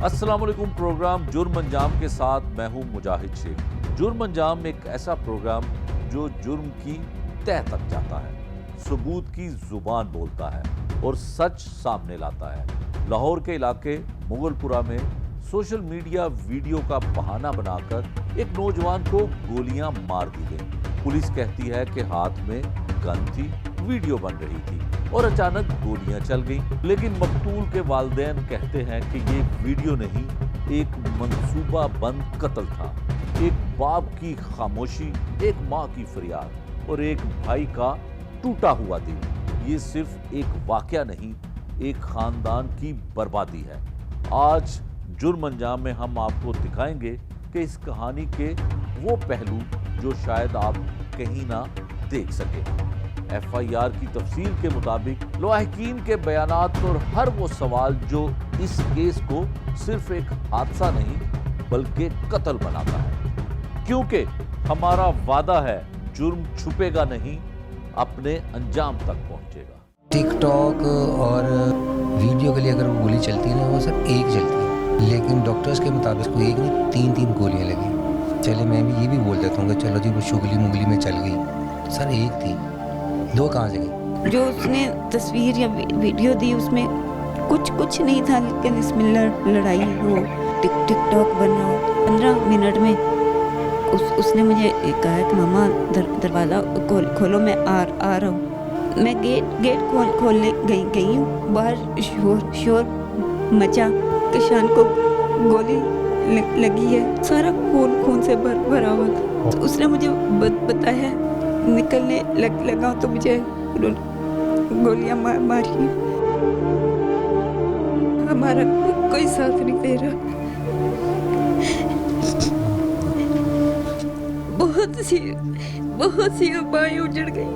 अस्सलाम वालेकुम। प्रोग्राम जुर्म अंजाम के साथ मैं हूं मुजाहिद शेख। जुर्म अंजाम एक ऐसा प्रोग्राम जो जुर्म की तह तक जाता है, सबूत की जुबान बोलता है और सच सामने लाता है। लाहौर के इलाके मुगलपुरा में सोशल मीडिया वीडियो का बहाना बनाकर एक नौजवान को गोलियां मार दी गई। पुलिस कहती है कि हाथ में गन थी, वीडियो बन रही थी और अचानक गोलियां चल गईं। लेकिन मकतूल के वालिदैन कहते हैं कि ये वीडियो नहीं, एक मंसूबा बंद कत्ल था। एक बाप की खामोशी, एक माँ की फरियाद और एक भाई का टूटा हुआ दिल। ये सिर्फ एक वाकया नहीं, एक खानदान की बर्बादी है। आज जुर्म अंजाम में हम आपको दिखाएंगे कि इस कहानी के वो पहलू जो शायद आप कहीं ना देख सके। FIR की तफसील के मुताबिक लवाहकीन के बयानात और हर वो सवाल जो इस केस को सिर्फ एक हादसा नहीं बल्कि कत्ल बनाता है। क्योंकि हमारा वादा है, जुर्म छुपेगा नहीं, अपने अंजाम तक पहुंचेगा। टिकटॉक और वीडियो के लिए अगर वो गोली चलती है ना, वो सर एक चलती है, लेकिन डॉक्टर्स के मुताबिक उसको एक नहीं 3-3 गोलियां लगी। चले मैं भी ये भी बोल देता हूँ कि चलो जी वो शुगली मुगली में चल गई, सर एक थी, दो कहाँ से गई? जो उसने तस्वीर या वीडियो दी उसमें कुछ नहीं था, लेकिन इसमें लड़ाई हो, टिकटॉक बना 15 मिनट में उसने मुझे कहा कि मामा दरवाज़ा खोलो, मैं आ रहा हूँ। मैं गेट खोलने गई हूँ, बाहर शोर मचा कि शान को गोली लगी है, सारा खून से भरा हुआ था। तो उसने मुझे बताया, निकलने लगा तो मुझे गोलियां मारी। हमारा कोई साथ नहीं दे रहा। बहुत सी आबाएं उजड़ गई।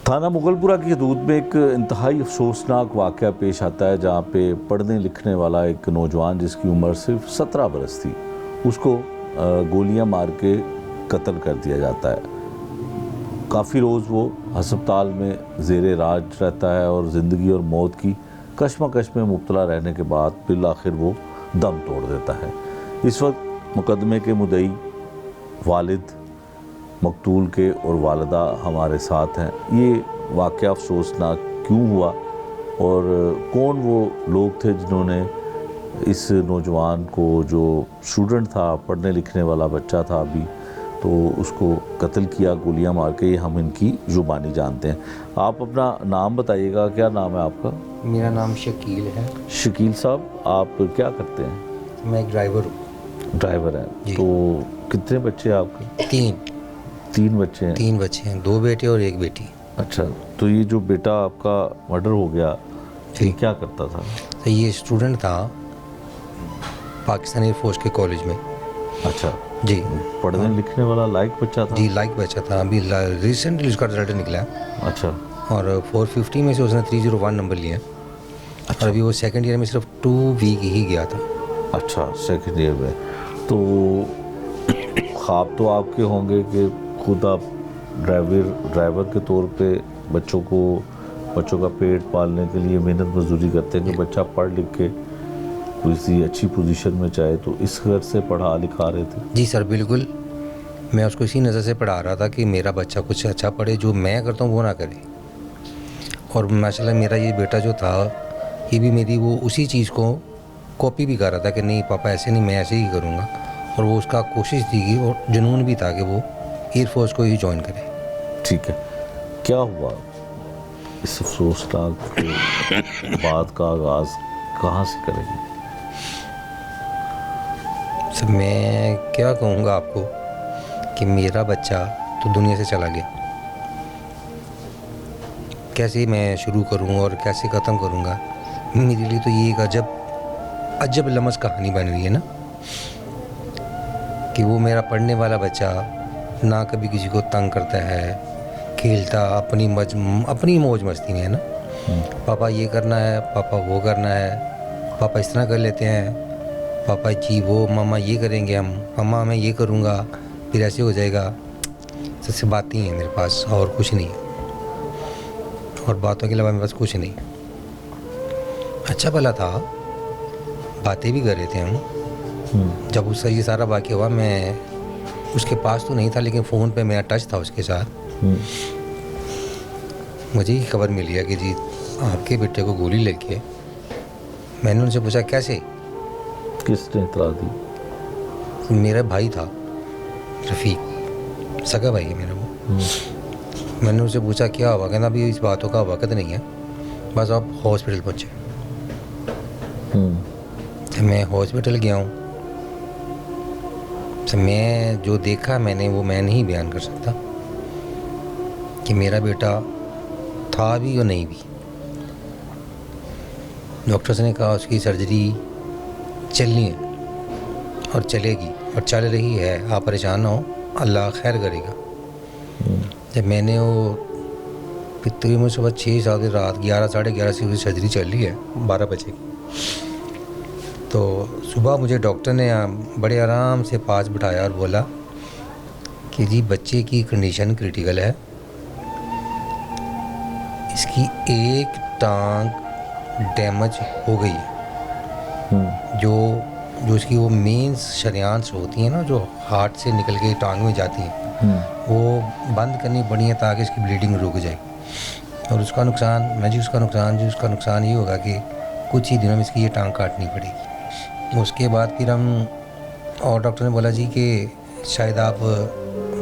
थाना मुगलपुरा की हदूद में एक इंतहाई अफसोसनाक वाक़या पेश आता है, जहाँ पे पढ़ने लिखने वाला एक नौजवान जिसकी उम्र सिर्फ 17 बरस थी, उसको गोलियां मार के कत्ल कर दिया जाता है। काफ़ी रोज़ वो अस्पताल में ज़ेरे राज रहता है और ज़िंदगी और मौत की कश्मकश में मुब्तला रहने के बाद बिल आखिर वो दम तोड़ देता है। इस वक्त मुकदमे के मुद्दई वालिद मकतूल के और वालिदा हमारे साथ हैं। ये वाक़या अफसोसनाक क्यों हुआ और कौन वो लोग थे जिन्होंने इस नौजवान को, जो स्टूडेंट था, पढ़ने लिखने वाला बच्चा था अभी, तो उसको कत्ल किया गोलियां मार के, ये हम इनकी ज़ुबानी जानते हैं। आप अपना नाम बताइएगा, क्या नाम है आपका? मेरा नाम शकील है। शकील साहब, आप क्या करते हैं? मैं एक ड्राइवर हूँ। ड्राइवर हैं। तो कितने बच्चे हैं आपके? 3 बच्चे हैं। 3 बच्चे हैं, 2 बेटे और 1 बेटी। अच्छा, तो ये जो बेटा आपका मर्डर हो गया, ये क्या करता था? तो ये स्टूडेंट था पाकिस्तान एयरफोर्स के कॉलेज में। अच्छा जी, पढ़ने लिखने वाला लायक बच्चा था? जी लायक बच्चा था। अभी रिसेंटली उसका रिजल्ट निकला। अच्छा। और 450 में से उसने 301 नंबर लिए। अच्छा। और अभी वो सेकंड ईयर में सिर्फ 2 वीक ही गया था। अच्छा, सेकंड ईयर में। तो ख्वाब तो आपके होंगे कि खुद आप ड्राइवर के तौर पे बच्चों का पेट पालने के लिए मेहनत मजदूरी करते हैं कि बच्चा पढ़ लिख के किसी अच्छी पोजीशन में चाहे, तो इस घर से पढ़ा लिखा रहे थे? जी सर, बिल्कुल। मैं उसको इसी नज़र से पढ़ा रहा था कि मेरा बच्चा कुछ अच्छा पढ़े, जो मैं करता हूँ वो ना करे। और माशाल्लाह मेरा ये बेटा जो था, ये भी मेरी वो उसी चीज़ को कॉपी भी कर रहा था कि नहीं पापा ऐसे नहीं, मैं ऐसे ही करूँगा। और वो उसका कोशिश थी और जुनून भी था कि वो एयरफोर्स को ही ज्वाइन करे। ठीक है, क्या हुआ? इस अफसोसनाक बात का आगाज़ कहाँ से करेंगे? सर मैं क्या कहूँगा आपको कि मेरा बच्चा तो दुनिया से चला गया, कैसे मैं शुरू करूँ और कैसे ख़त्म करूँगा? मेरे लिए तो ये एक अजब लमस कहानी बन रही है ना, कि वो मेरा पढ़ने वाला बच्चा ना कभी किसी को तंग करता है, खेलता अपनी मौज मस्ती में है ना। पापा ये करना है, पापा वो करना है, पापा इस तरह कर लेते हैं, पापा जी वो, मामा ये करेंगे हम, मामा मैं ये करूँगा, फिर ऐसे हो जाएगा। सबसे बातें हैं मेरे पास और कुछ नहीं, और बातों के अलावा मेरे पास कुछ नहीं। अच्छा भला था, बातें भी कर रहे थे हम। जब उसका ये सारा वाक़या हुआ, मैं उसके पास तो नहीं था, लेकिन फ़ोन पे मेरा टच था उसके साथ। मुझे ही खबर मिली है कि जी आपके बेटे को गोली लग गई। मैंने उनसे पूछा कैसे? किसने इतला दी? मेरा भाई था रफ़ीक, सगा भाई है मेरा वो। मैंने उनसे पूछा क्या हुआ? कहना अभी इस बातों का वक़्त नहीं है, बस आप हॉस्पिटल पहुँचे। मैं हॉस्पिटल गया हूँ, तो मैं जो देखा मैंने वो मैं नहीं बयान कर सकता कि मेरा बेटा था भी और नहीं भी। डॉक्टर्स ने कहा उसकी सर्जरी चलनी है और चलेगी और चल रही है, आप परेशान ना हो, अल्लाह खैर करेगा। जब मैंने वो तकरीबन सुबह 6 रात 11 साढ़े 11 से उसकी सर्जरी चल रही है 12 बजे की, तो सुबह मुझे डॉक्टर ने बड़े आराम से पास बिठाया और बोला कि जी बच्चे की कंडीशन क्रिटिकल है, इसकी एक टांग डैमेज हो गई है। जो इसकी वो मेन शरेआंस होती हैं ना, जो हार्ट से निकल के टांग में जाती हैं, वो बंद करनी पड़ी है ताकि इसकी ब्लीडिंग रुक जाए। और उसका नुकसान ये होगा कि कुछ ही दिनों में इसकी ये टांग काटनी पड़ेगी। उसके बाद फिर हम, और डॉक्टर ने बोला जी कि शायद आप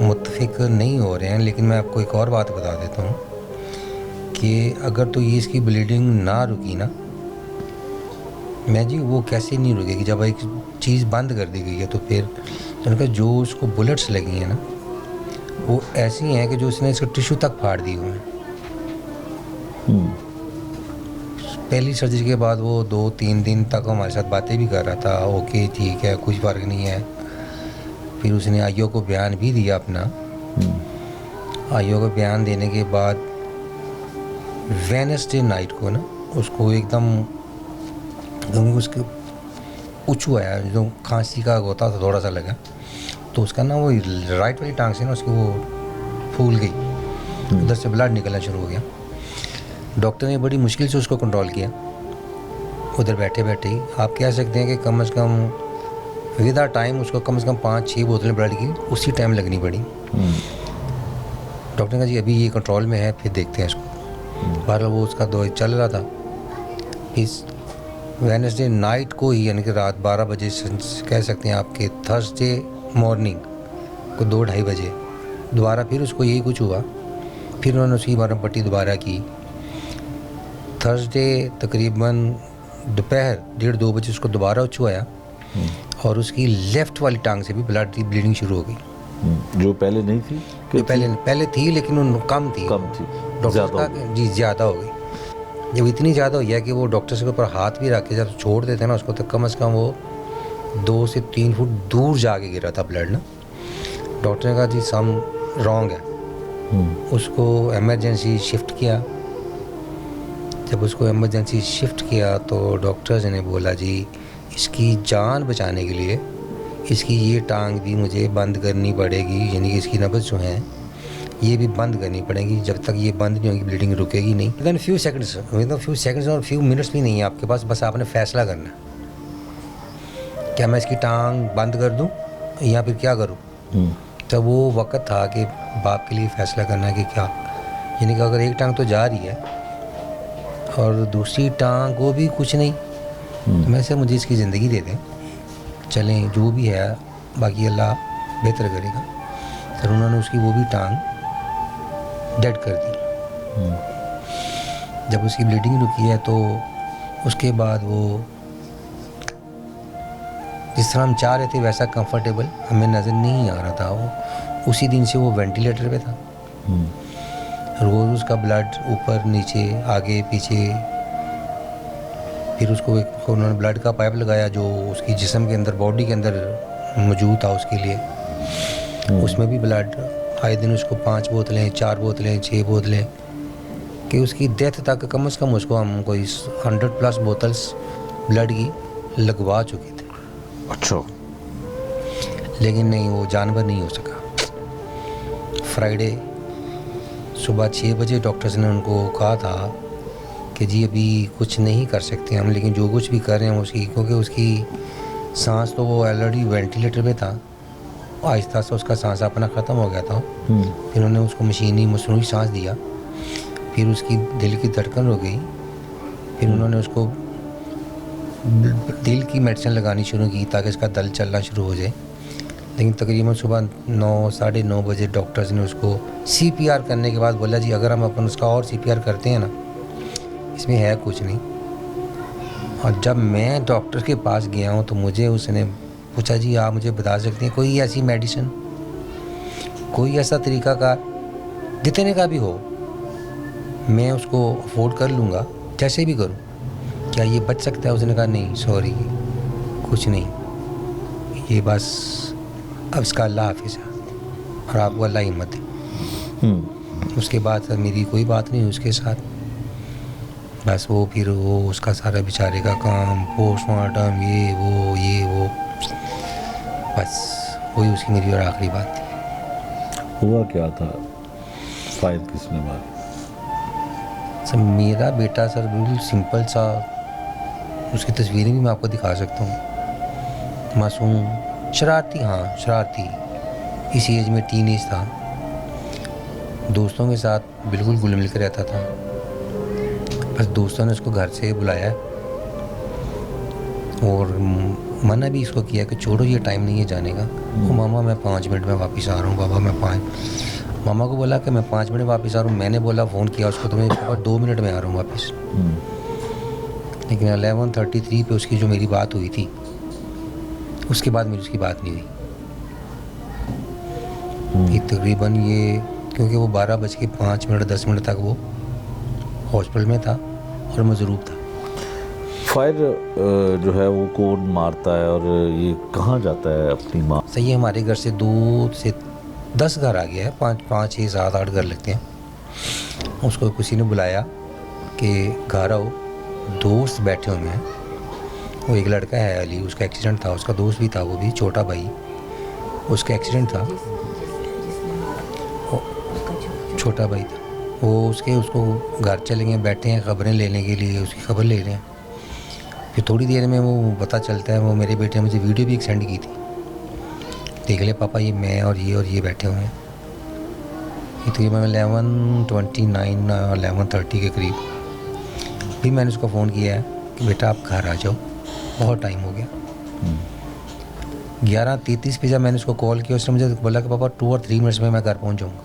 मुत्तफिक नहीं हो रहे हैं, लेकिन मैं आपको एक और बात बता देता हूँ कि अगर तो ये इसकी ब्लीडिंग ना रुकी ना, मैं जी वो कैसे नहीं रुकेगी जब एक चीज़ बंद कर दी गई है। तो फिर उनका जो उसको बुलेट्स लगी हैं ना, वो ऐसी हैं कि जो उसने इसका टिश्यू तक फाड़ दी हुए हैं। पहली सर्जरी के बाद वो 2-3 दिन तक हमारे साथ बातें भी कर रहा था, ओके ठीक है कुछ फ़र्क नहीं है। फिर उसने आईओ को बयान भी दिया अपना। आईओ को बयान देने के बाद वेडनेसडे नाइट को ना उसको एकदम उसके पूछू आया, जो खांसी का होता था थोड़ा सा लगा, तो उसका ना वो राइट वाली टांग से ना उसकी वो फूल गई, उधर से ब्लड निकलना शुरू हो गया। डॉक्टर ने बड़ी मुश्किल से उसको कंट्रोल किया। उधर बैठे बैठे ही आप कह सकते हैं कि कम से कम विद आ टाइम उसको कम से कम 5-6 बोतलें ब्लड की उसी टाइम लगनी पड़ी। डॉक्टर ने कहा जी अभी ये कंट्रोल में है, फिर देखते हैं इसको। बहरहाल वो उसका दवाई चल रहा था। इस वेडनेसडे नाइट को ही, यानी कि रात 12 बजे कह सकते हैं आपके, थर्सडे मॉर्निंग को 2-2:30 बजे दोबारा फिर उसको यही कुछ हुआ। फिर उन्होंने उसकी मरहम पट्टी दोबारा की। थर्सडे तकरीबन दोपहर 1:30-2 बजे उसको दोबारा उछू आया और उसकी लेफ़्ट वाली टांग से भी ब्लीडिंग शुरू हो गई। जो पहले नहीं थी? पहले थी लेकिन वो कम थी। डॉक्टर जी ज़्यादा हो गई। जब इतनी ज़्यादा हो गया कि वो डॉक्टर के ऊपर हाथ भी रख के जब छोड़ देते ना उसको, तो कम से कम वो 2 से 3 फुट दूर जाके गिरा था ब्लड ना। डॉक्टर ने कहा जी सम रॉन्ग है। उसको एमरजेंसी शिफ्ट किया। जब उसको एमरजेंसी शिफ्ट किया तो डॉक्टर्स ने बोला जी इसकी जान बचाने के लिए इसकी ये टांग भी मुझे बंद करनी पड़ेगी, यानी कि इसकी नब्ज़ जो है ये भी बंद करनी पड़ेगी। जब तक ये बंद नहीं होगी ब्लीडिंग रुकेगी नहीं। विदिन फ्यू सेकंड्स और फ्यू मिनट्स भी नहीं है आपके पास, बस आपने फ़ैसला करना है क्या मैं इसकी टांग बंद कर दूं या फिर क्या करूं। तो वो वक्त था कि बाप के लिए फ़ैसला करना है कि क्या, यानी कि अगर एक टांग तो जा रही है और दूसरी टांग को भी कुछ नहीं, तो मैं से मुझे इसकी ज़िंदगी दे दें, चलें जो भी है, बाकी अल्लाह बेहतर करेगा। फिर उन्होंने उसकी वो भी टांग डेड कर दी। जब उसकी ब्लीडिंग रुकी है तो उसके बाद वो जिस तरह हम चाह रहे थे वैसा कंफर्टेबल हमें नज़र नहीं आ रहा था। वो उसी दिन से वो वेंटिलेटर पे था। रोज़ उसका ब्लड ऊपर नीचे आगे पीछे, फिर उसको एक उन्होंने ब्लड का पाइप लगाया जो उसकी जिस्म के अंदर, बॉडी के अंदर मौजूद था उसके लिए। उसमें भी ब्लड आए दिन उसको 5 बोतलें 4 बोतलें 6 बोतलें, कि उसकी डेथ तक कम से कम उसको हम कोई 100+ बोतल्स ब्लड की लगवा चुके थे। अच्छा। लेकिन नहीं, वो जानवर नहीं हो सका। फ्राइडे सुबह 6 बजे डॉक्टर्स ने उनको कहा था कि जी अभी कुछ नहीं कर सकते हम, लेकिन जो कुछ भी कर रहे हैं उसकी, क्योंकि उसकी सांस तो वो ऑलरेडी वेंटिलेटर पे था, आहिस्ता आहिस्ता उसका सांस अपना ख़त्म हो गया था। फिर उन्होंने उसको मशीनी सांस दिया, फिर उसकी दिल की धड़कन रुक गई, फिर उन्होंने उसको दिल की मेडिसिन लगानी शुरू की ताकि इसका दिल चलना शुरू हो जाए। लेकिन तकरीबन सुबह 9 साढ़े 9 बजे डॉक्टर्स ने उसको CPR करने के बाद बोला जी अगर हम अपन उसका और CPR करते हैं ना, इसमें है कुछ नहीं। और जब मैं डॉक्टर के पास गया हूँ तो मुझे उसने पूछा जी आप मुझे बता सकते हैं कोई ऐसी मेडिसिन, कोई ऐसा तरीक़ाकार जितने का भी हो मैं उसको अफोर्ड कर लूँगा, जैसे भी करूँ, क्या ये बच सकता है? उसने कहा नहीं सॉरी कुछ नहीं, ये बस अब इसका अल्लाह हाफिज़ है और आपको अल्लाह हिम्मत है। उसके बाद मेरी कोई बात नहीं उसके साथ, बस वो फिर वो उसका सारा बेचारे का काम, पोस्टमार्टम, ये वो बस वही उसकी मेरी और आखिरी बात थी। हुआ क्या था? फायर किसने मारी? सर मेरा बेटा सर बिल्कुल सिंपल सा, उसकी तस्वीरें भी मैं आपको दिखा सकता हूँ, मासूम, शरारती, हाँ शरारती, इस एज में टीनेज था, दोस्तों के साथ बिल्कुल घुल मिल कर रहता था। बस दोस्तों ने उसको घर से बुलाया और मना भी इसको किया कि छोड़ो ये टाइम नहीं है जाने का। वो मामा मैं 5 मिनट में वापस आ रहा हूँ, बाबा मैं मामा को बोला कि मैं 5 मिनट वापस आ रहा हूँ। मैंने बोला फ़ोन किया उसको तो मैं पापा 2 मिनट में आ रहा हूँ वापस। लेकिन 11:33 पे उसकी जो मेरी बात हुई थी, उसके बाद मेरी उसकी बात नहीं हुई। तकरीबन ये क्योंकि वो 12:05 10 मिनट तक वो हॉस्पिटल में था और मजरूब था। फायर जो है वो कौन मारता है और ये कहाँ जाता है अपनी माँ? सही है, हमारे घर से 2 से 10 घर आ गया है, 5 6 7 8 घर लगते हैं। उसको किसी ने बुलाया कि घर आओ, दोस्त बैठे हुए हैं। वो एक लड़का है अली, उसका एक्सीडेंट था, उसका दोस्त भी था, वो भी छोटा भाई, उसका एक्सीडेंट था, छोटा भाई था वो, उसको घर चले गए, बैठे हैं खबरें लेने के लिए, उसकी खबर ले रहे हैं। फिर थोड़ी देर में वो पता चलता है, वो मेरे बेटे ने मुझे वीडियो भी एक सेंड की थी, देख ले पापा ये मैं और ये बैठे हुए हैं। तकरीबन 11:29 11:30 के करीब भी मैंने उसको फ़ोन किया है कि बेटा आप घर आ जाओ, बहुत टाइम हो गया। 11:33 पे जब मैंने उसको कॉल किया, उसने मुझे बोला कि पापा 2 और 3 मिनट्स में मैं घर पहुंच जाऊंगा।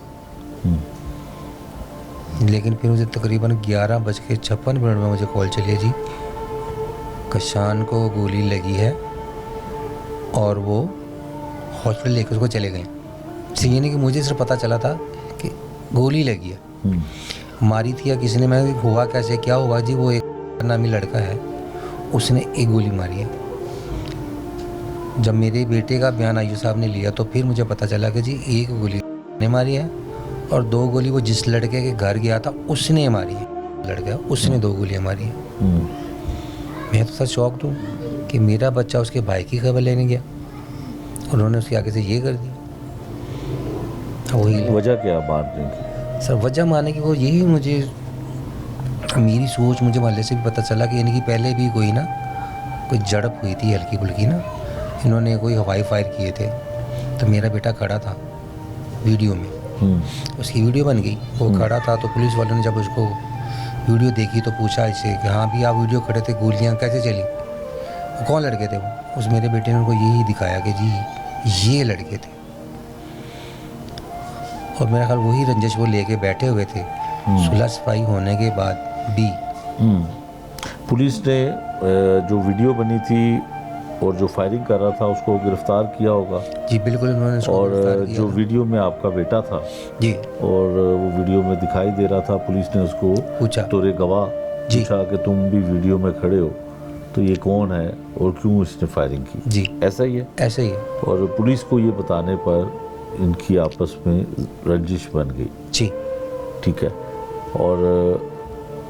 लेकिन फिर मुझे तकरीबन 11:56 में मुझे कॉल चली है जी कशान को गोली लगी है और वो हॉस्पिटल लेकर उसको चले गए। इसलिए यानी कि मुझे सिर्फ पता चला था कि गोली लगी है, मारी थी या किसी ने, मैं हुआ कैसे क्या हुआ जी, वो एक नामी लड़का है उसने एक गोली मारी है। जब मेरे बेटे का बयान आयु साहब ने लिया तो फिर मुझे पता चला कि जी एक गोली ने मारी है और 2 गोली वो जिस लड़के के घर गया था उसने मारी है, लड़का उसने 2 गोलियां मारी हैं। मैं तो सर शॉक्ड हूँ कि मेरा बच्चा उसके भाई की खबर लेने गया, उन्होंने उसके आगे से ये कर दिया। वही वजह क्या मारने की? सर वजह मारने की वो यही, मुझे मेरी सोच, मुझे मोहल्ले से भी पता चला कि यानी कि पहले भी कोई झड़प हुई थी हल्की फुल्की ना, इन्होंने कोई हवाई फायर किए थे। तो मेरा बेटा खड़ा था वीडियो में, उसकी वीडियो बन गई, वो खड़ा था। तो पुलिस वालों ने जब उसको वीडियो देखी तो पूछा इससे कि हाँ भी आप वीडियो खड़े थे, गोलियाँ कैसे चली, वो कौन लड़के थे? वो उस मेरे बेटे ने उनको यही दिखाया कि जी ये लड़के थे। और मेरा ख्याल वही रंजिश वो लेके बैठे हुए थे। सुलह सफाई होने के बाद भी पुलिस ने जो वीडियो बनी थी और जो फायरिंग कर रहा था उसको गिरफ्तार किया होगा? जी बिल्कुल, उन्होंने उसको और जो वीडियो में आपका बेटा था जी, और वो वीडियो में दिखाई दे रहा था, पुलिस ने उसको पूछा, तोरे गवाह पूछा कि तुम भी वीडियो में खड़े हो तो ये कौन है और क्यों इसने फायरिंग की? जी ऐसा ही है, ऐसा ही है। और पुलिस को ये बताने पर इनकी आपस में रंजिश बन गई। जी ठीक है। और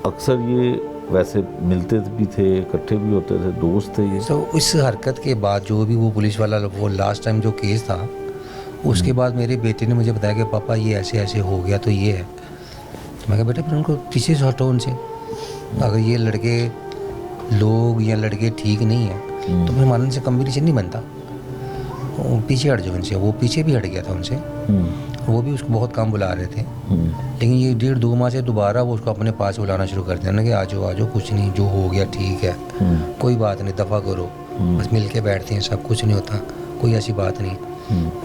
अक्सर ये वैसे मिलते भी थे, इकट्ठे भी होते थे, दोस्त थे ये। तो इस हरकत के बाद जो भी वो पुलिस वाला वो लास्ट टाइम जो केस था, उसके बाद मेरे बेटे ने मुझे बताया कि पापा ये ऐसे ऐसे हो गया तो ये है। तो मैं कहा बेटा फिर उनको पीछे से हटो उनसे, अगर ये लड़के लोग या लड़के ठीक नहीं हैं तो फिर मानने से कंपटीशन नहीं बनता। वो पीछे हट जाओ उनसे, वो पीछे भी हट गया था उनसे, वो भी उसको बहुत कम बुला रहे थे। लेकिन ये 1.5-2 माह से दोबारा वो उसको अपने पास बुलाना शुरू कर दिया ना कि आ जाओ कुछ नहीं, जो हो गया ठीक है, कोई बात नहीं, दफ़ा करो, बस मिल के बैठते हैं, सब कुछ नहीं होता, कोई ऐसी बात नहीं।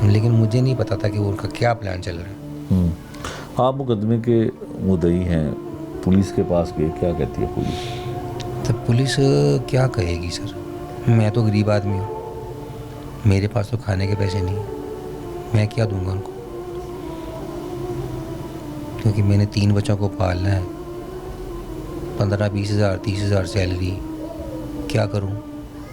लेकिन मुझे नहीं पता था कि वो उनका क्या प्लान चल रहा है। आप मुकदमे के मुद्दई हैं, पुलिस के पास गए, क्या कहती है पुलिस? तो पुलिस क्या कहेगी सर, मैं तो गरीब आदमी हूँ, मेरे पास तो खाने के पैसे नहीं, मैं क्या दूंगा उनको, क्योंकि मैंने 3 बच्चों को पालना है, 15-20 हज़ार 30 हज़ार सैलरी, क्या करूं,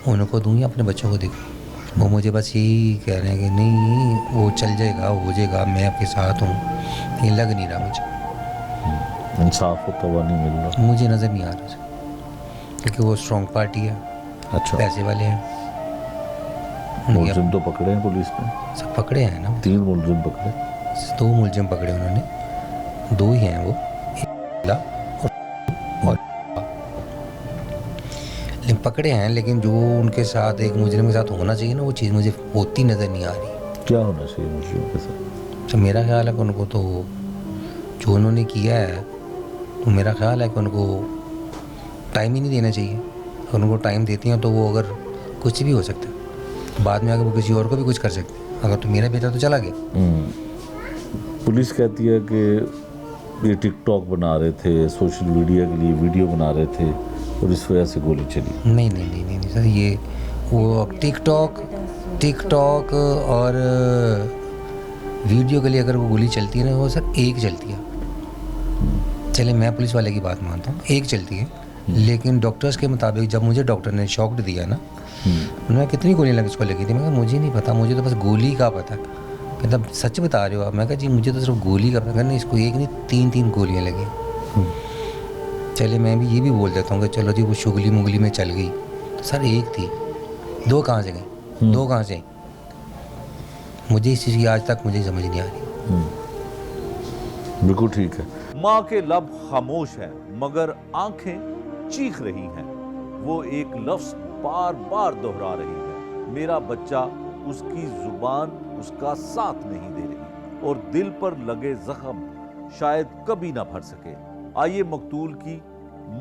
उनको दूं या अपने बच्चों को देखूं? वो मुझे बस यही कह रहे हैं कि नहीं वो चल जाएगा, हो जाएगा, मैं आपके साथ हूँ। ये लग नहीं रहा मुझे, इंसाफ होता हुआ नहीं मिल रहा, मुझे नज़र नहीं आ रहा, क्योंकि वो स्ट्रॉन्ग पार्टी है, अच्छा पैसे वाले हैं। मुलजिम तो पकड़े हैं पुलिस ने, सब पकड़े हैं ना, 3 मुलजिम पकड़े, 2 मुलजिम पकड़े उन्होंने, 2 ही हैं वो, और लेकिन पकड़े हैं। लेकिन जो उनके साथ एक मुजरिम के साथ होना चाहिए ना, वो चीज़ मुझे होती नज़र नहीं आ रही। क्या होना चाहिए मुलजिम के साथ? तो मेरा ख्याल है कि उनको तो जो उन्होंने किया है, तो मेरा ख्याल है कि उनको टाइम ही नहीं देना चाहिए। अगर उनको टाइम देती हैं तो वो अगर कुछ भी हो सकता है, बाद में आकर वो किसी और को भी कुछ कर सकते हैं। अगर तो मेरा बेटा तो चला गया। पुलिस कहती है कि ये टिकटॉक बना रहे थे, सोशल मीडिया के लिए वीडियो बना रहे थे और इस वजह से गोली चली। नहीं सर, ये वो टिकटॉक और वीडियो के लिए अगर वो गोली चलती है ना, वो सर एक चलती है। चले मैं पुलिस वाले की बात मानता हूँ, एक चलती है, लेकिन डॉक्टर्स के मुताबिक जब मुझे डॉक्टर ने शॉक्ड दिया ना, उन्होंने कितनी गोलियाँ लगी इसको लगी थी, मैं कहा मुझे नहीं पता, मुझे तो बस गोली का पता। मतलब सच बता रहे हो आप? मैं कहा जी मुझे तो सिर्फ गोली का पता। नहीं, इसको एक नहीं 3 गोलियाँ लगी। चले मैं भी ये भी बोल देता हूँ कि चलो जी वो शुगली मुगली में चल गई, तो सर एक थी, 2 कहाँ से गई, 2 कहाँ से? मुझे इस चीज़ की आज तक मुझे समझ नहीं आ रही। बिल्कुल ठीक है। माँ के लब खामोश है मगर आंखें चीख रही हैं। वो एक लफ्ज बार बार दोहरा रही है, मेरा बच्चा। उसकी जुबान उसका साथ नहीं दे रही और दिल पर लगे जख्म शायद कभी ना भर सके। आइए मकतूल की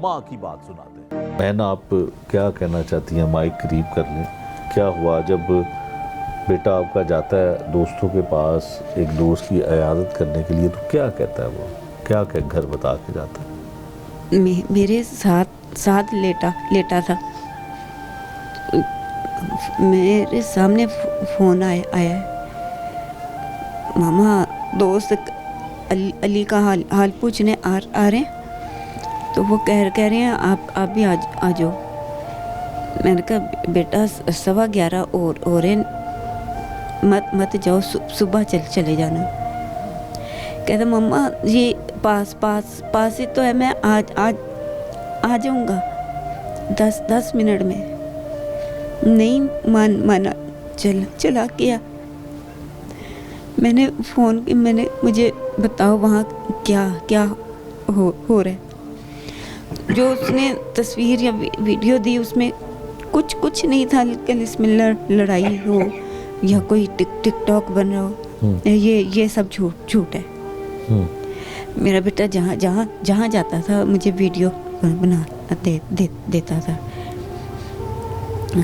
माँ की बात सुनाते हैं। बहन, आप क्या कहना चाहती हैं? माइक करीब कर लें। क्या हुआ जब बेटा आपका जाता है दोस्तों के पास, एक दोस्त की इयादत करने के लिए, तो क्या कहता है वो? क्या घर बता के जाता है? मेरे साथ लेटा था। मेरे सामने फ़ोन आया है, मामा दोस्त अली का हाल पूछने आ रहे हैं, तो वो कह रहे हैं आप भी आ जाओ। मैंने कहा बेटा 11:15 और मत जाओ, सुबह चले जाना। कहता मम्मा ये पास ही तो है, मैं आ जाऊँगा 10 मिनट में। नहीं माना, चला गया। मैंने फ़ोन की, मुझे बताओ वहाँ क्या हो रहा है। जो उसने तस्वीर या वीडियो दी उसमें कुछ नहीं था, लेकिन इसमें लड़ाई हो या कोई टिकटॉक बन रहा हो, ये सब झूठ है। मेरा बेटा जहाँ जाता था मुझे वीडियो बना देता था,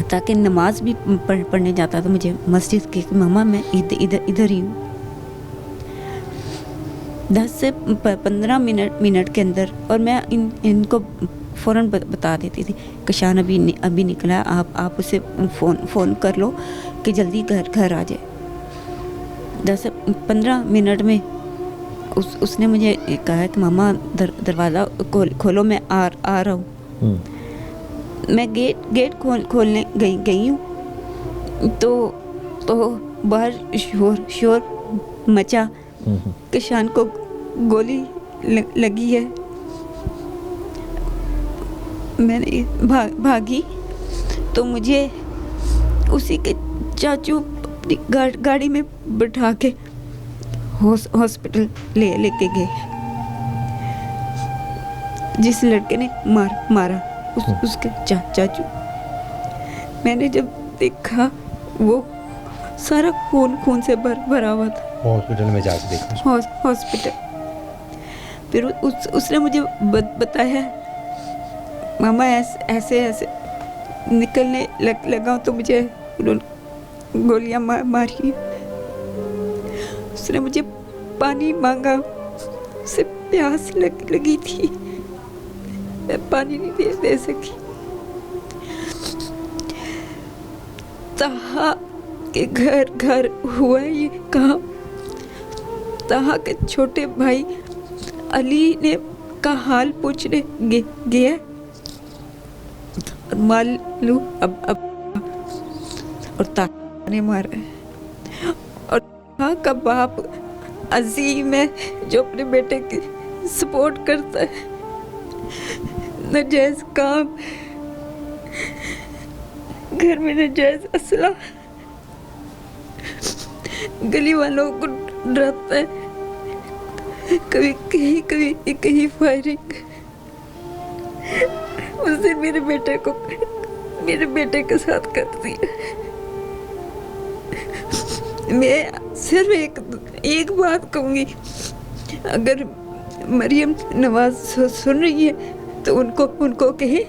ताकि नमाज भी पढ़ने जाता था मुझे मस्जिद की, मामा मैं इधर ही हूँ। 10 से 15 मिनट के अंदर, और मैं इनको फ़ौरन बता देती थी, कशान अभी निकला, आप उसे फ़ोन कर लो कि जल्दी घर आ जाए। 10 से 15 मिनट में उसने मुझे कहा कि मामा दरवाज़ा खोलो, मैं आ रहा हूँ। मैं गेट खोलने गई हूँ तो बाहर शोर मचा, किशान को गोली लगी है। मैंने भागी तो मुझे उसी के चाचू गाड़ी में बिठा के हॉस्पिटल लेके गए। जिस लड़के ने मारा उसके चाचू। मैंने जब देखा वो सारा खून से भरा हुआ था। हॉस्पिटल में जाके देखा। हॉस्पिटल। फिर उसने मुझे बताया, मामा ऐसे निकलने लगा तो मुझे उन्होंने गोलियां मारी। उसने मुझे पानी मांगा, उसे प्यास लगी थी, मैं पानी नहीं दे सकी। ताहा के घर हुआ ये काम। ताहा के छोटे भाई अली ने का हाल पूछने गया। मालूम अब और ताहा ने मारा है। और ताहा का बाप अजीम है जो अपने बेटे की सपोर्ट करता है। नाजायज काम, घर में नाजायज असला, गली वालों को डराता है, कभी फायरिंग। उसने मेरे बेटे के साथ कर दिया। मैं सिर्फ एक बात कहूंगी, अगर मरियम नवाज सुन रही है तो उनको कहे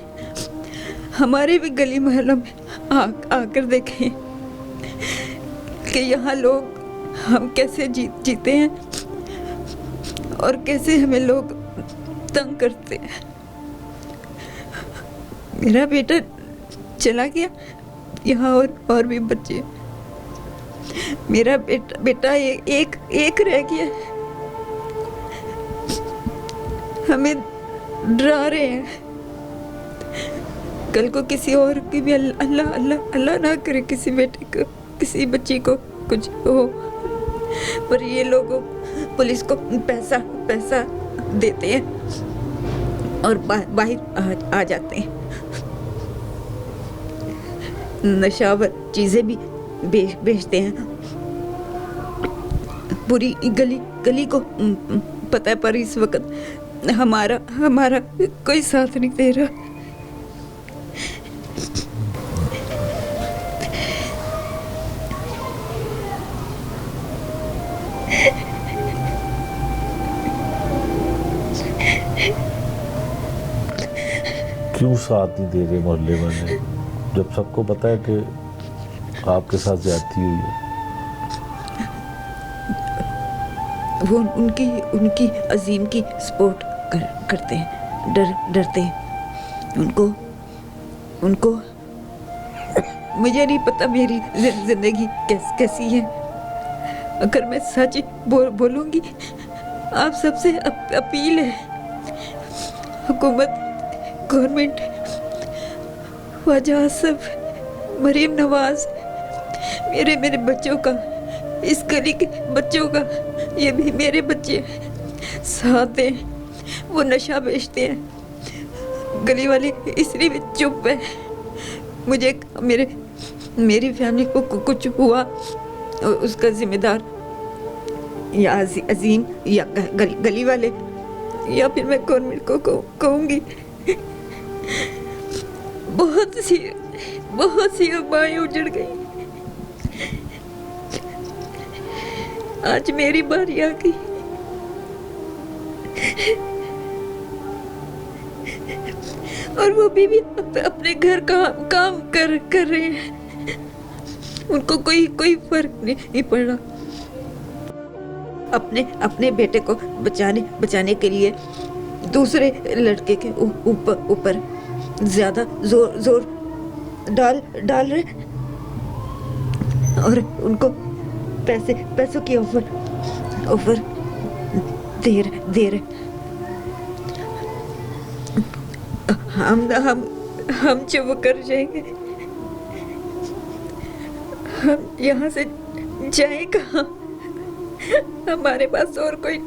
हमारे भी गली मोहल्लों में आकर देखें कि यहाँ लोग हम कैसे जीते हैं और कैसे हमें लोग तंग करते हैं। मेरा बेटा चला गया, यहाँ और भी बच्चे। मेरा बेटा एक रह गया। हमें डरा रहे हैं, कल को किसी और की भी अल्लाह ना करे किसी बेटे को, किसी बच्ची को कुछ हो। पर ये लोग पुलिस को पैसा देते हैं और बाहर आ जाते हैं। नशावर चीजें भी बेचते हैं। पूरी गली को पता है, पर इस वक्त हमारा कोई साथ नहीं दे रहा। क्यों साथ नहीं दे रहे मोहल्ले वाले, जब सबको पता है कि आपके साथ ज्यादती हुई है? वो उनकी अजीम की सपोर्ट करते हैं, डरते हैं उनको। मुझे नहीं पता मेरी जिंदगी कैसी है। अगर मैं सच बोलूंगी, आप सबसे अपील है, हुकूमत, गवर्नमेंट, ख्वाजा आसिफ, मरीम नवाज, मेरे बच्चों का, इस गली के बच्चों का, ये भी मेरे बच्चे साथ दें। वो नशा बेचते हैं, गली वाले इसलिए भी चुप है। मुझे मेरी फैमिली को कुछ हुआ, उसका जिम्मेदार या अजीम या गली वाले, या फिर मैं गवर्नमेंट को कहूँगी। बहुत सी अम्माएं उजड़ गई। आज मेरी बारी आ गई। और वो भी अपने घर काम कर रहे हैं। उनको कोई फर्क नहीं पड़ रहा। अपने बेटे को बचाने के लिए दूसरे लड़के के ऊपर ज्यादा जोर डाल रहे, और उनको पैसों की ऑफर दे रहे। हम चुप कर जाएंगे। हम यहाँ से जाए कहाँ? हमारे पास और कोई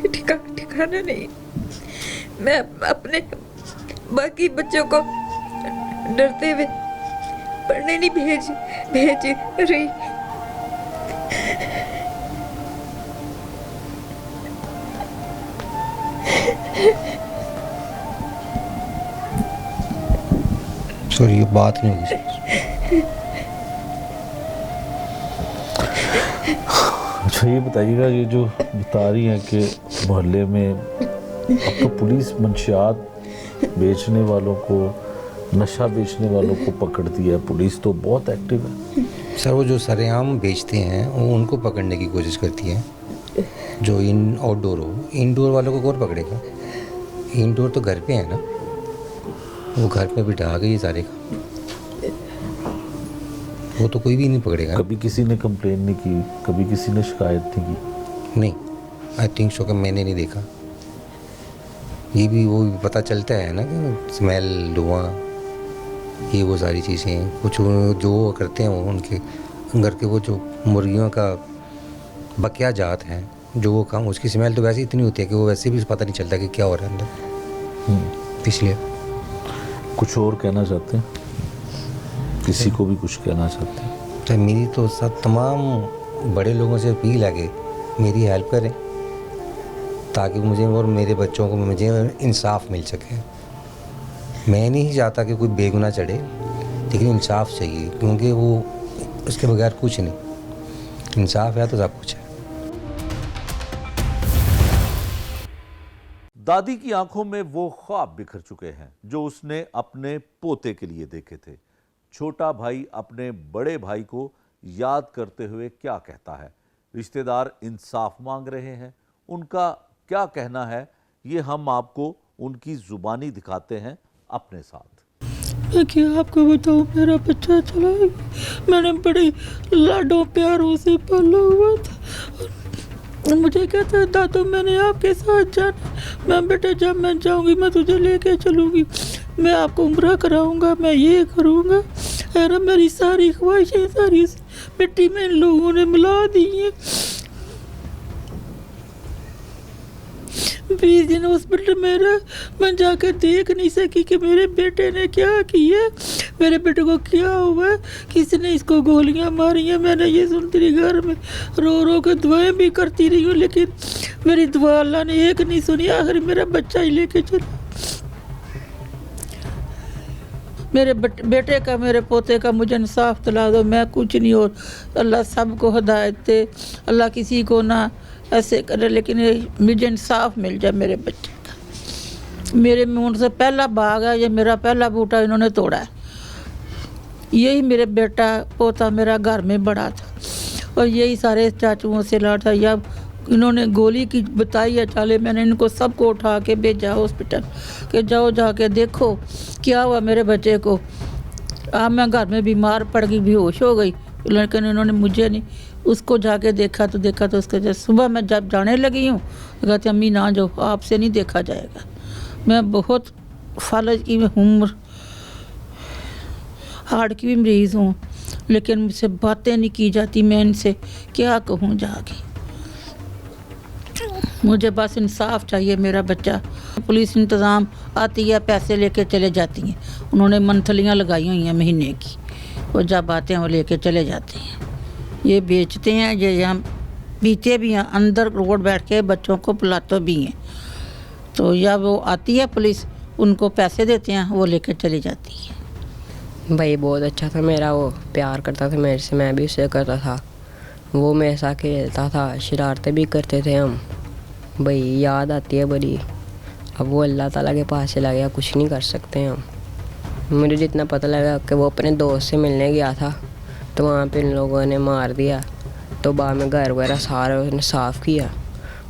ठिकाना नहीं। मैं अपने बाकी बच्चों को डरते हुए पढ़ने नहीं भेज रही। सॉरी, ये बात नहीं होगी। अच्छा ये बताइएगा, ये जो बता रही हैं कि मोहल्ले में अब तो पुलिस मंशियात बेचने वालों को, नशा बेचने वालों को पकड़ती है, पुलिस तो बहुत एक्टिव है। सर वो जो सरेआम बेचते हैं वो उनको पकड़ने की कोशिश करती है, जो आउटडोर हो। इंडोर वालों को कौन पकड़ेगा? इंडोर तो घर पे है ना, वो घर पे बिठा के ये सारे का, वो तो कोई भी नहीं पकड़ेगा। कभी किसी ने कंप्लेन नहीं की, कभी किसी ने शिकायत नहीं की? नहीं, आई थिंक सो कि मैंने नहीं देखा। ये भी वो भी पता चलता है ना कि स्मेल, धुआं, ये वो सारी चीज़ें कुछ जो वो करते हैं, वो उनके घर के वो जो मुर्गियों का बकिया जात है, जो वो काम, उसकी स्मेल तो वैसे इतनी होती है कि वो वैसे भी पता नहीं चलता कि क्या हो रहा है अंदर। इसलिए कुछ और कहना चाहते हैं? किसी को भी कुछ कहना चाहते हैं? तो मेरी तो सब तमाम बड़े लोगों से अपील है कि मेरी हेल्प करें, ताकि मुझे और मेरे बच्चों को मुझे इंसाफ मिल सके। मैं नहीं चाहता कि कोई बेगुनाह चढ़े, लेकिन इंसाफ चाहिए, क्योंकि वो उसके बगैर कुछ नहीं। इंसाफ है तो सब कुछ है। दादी की आंखों में वो ख्वाब बिखर चुके हैं जो उसने अपने पोते के लिए देखे थे। छोटा भाई अपने बड़े भाई को याद करते हुए क्या कहता है? रिश्तेदार इंसाफ मांग रहे हैं, उनका क्या कहना है, ये हम आपको उनकी जुबानी दिखाते हैं अपने साथ। मैं क्या आपको बताऊं, मेरा बच्चा चला गया। मैंने बड़े लाडों प्यारों से पाला हुआ था। मुझे कहता है दादू मैंने आपके साथ जाना। मैं बेटे जब मैं जाऊंगी मैं तुझे लेके चलूंगी, मैं आपको उम्रा कराऊंगा, मैं ये करूंगा। अरे मेरी सारी ख्वाहिशें सारी मिट्टी में इन लोगों ने मिला दी हैं। 20 दिन हॉस्पिटल में रहा, मैं जाकर देख नहीं सकी कि मेरे बेटे ने क्या किया, मेरे बेटे को क्या हुआ, किसने इसको गोलियां मारी हैं। मैंने ये सुनती रही, घर में रो रो के दुआएं भी करती रही हूँ, लेकिन मेरी दुआ अल्लाह ने एक नहीं सुनी। आखिर मेरा बच्चा ही लेके चला। मेरे बेटे का, मेरे पोते का मुझे इंसाफ दिला दो, मैं कुछ नहीं। और अल्लाह सबको हिदायत दे, अल्लाह किसी को ना ऐसे करे, लेकिन मुझे इंसाफ मिल जाए मेरे बच्चे का। मेरे मुंह से पहला बाग है, ये मेरा पहला बूटा इन्होंने तोड़ा है। यही मेरे बेटा पोता मेरा घर में बड़ा था, और यही सारे चाचुओं से लाड था। या इन्होंने गोली की बताई है चाले, मैंने इनको सबको उठा के भेजा हॉस्पिटल कि जाओ जाके देखो क्या हुआ मेरे बच्चे को। अब मैं घर में बीमार पड़ गई, बेहोश हो गई, लेकिन इन्होंने मुझे नहीं। उसको जाके देखा तो उसके जब सुबह मैं जब जाने लगी हूँ तो कहते अम्मी ना जाओ, आपसे नहीं देखा जाएगा। मैं बहुत फालज की उम्र, हार्ट की भी मरीज़ हूँ, लेकिन मुझसे बातें नहीं की जाती। मैं इनसे क्या कहूँ जाके। मुझे बस इंसाफ चाहिए। मेरा बच्चा, पुलिस इंतज़ाम आती है, पैसे लेके चले जाती हैं। उन्होंने मंथलियाँ लगाई हुई हैं महीने की, वो जब आते हैं वो लेके चले जाते हैं। ये बेचते हैं, ये यहाँ पीते भी हैं, अंदर रोड बैठ के बच्चों को पिलाते भी हैं। तो या वो आती है पुलिस, उनको पैसे देते हैं, वो लेके चली जाती है। भाई बहुत अच्छा था मेरा, वो प्यार करता था मेरे से, मैं भी उससे करता था। वो मेरे साथ खेलता था, शरारतें भी करते थे हम। भाई याद आती है बड़ी। अब वो अल्लाह ताला के पास चला गया, कुछ नहीं कर सकते हम। मुझे जितना पता लगा कि वो अपने दोस्त से मिलने गया था, तो वहाँ पे इन लोगों ने मार दिया। तो बाद में घर वगैरह सारा उसने साफ़ किया,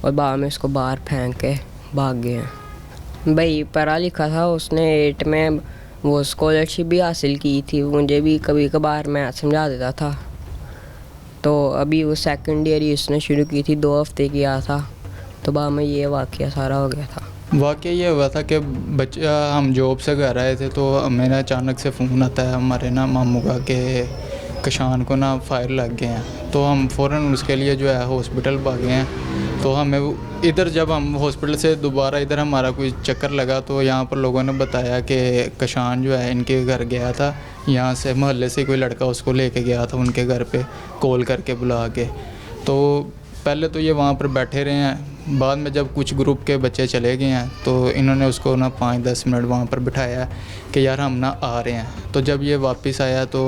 और बाद में उसको बाहर फेंक के भाग गए। भाई पढ़ा लिखा था, उसने 8 में वो स्कॉलरशिप भी हासिल की थी। मुझे भी कभी कभार मैं समझा देता था। तो अभी वो सेकंड ईयर ही उसने शुरू की थी, 2 हफ्ते किया था। तो बाद में ये वाक़या सारा हो गया था। वाक़या ये हुआ था कि बच्चा, हम जॉब से घर आए थे, तो मेरा अचानक से फ़ोन आता है हमारे ना मामू का कि कशान को ना फायर लग गए हैं। तो हम फ़ौरन उसके लिए जो है हॉस्पिटल भागे हैं। तो हमें इधर जब हम हॉस्पिटल से दोबारा इधर हमारा कोई चक्कर लगा, तो यहाँ पर लोगों ने बताया कि कशान जो है इनके घर गया था, यहाँ से मोहल्ले से कोई लड़का उसको लेके गया था उनके घर पे, कॉल करके बुला के। तो पहले तो ये वहाँ पर बैठे रहे हैं, बाद में जब कुछ ग्रुप के बच्चे चले गए हैं तो इन्होंने उसको ना 5-10 मिनट वहाँ पर बिठाया कि यार हम ना आ रहे हैं। तो जब ये वापस आया तो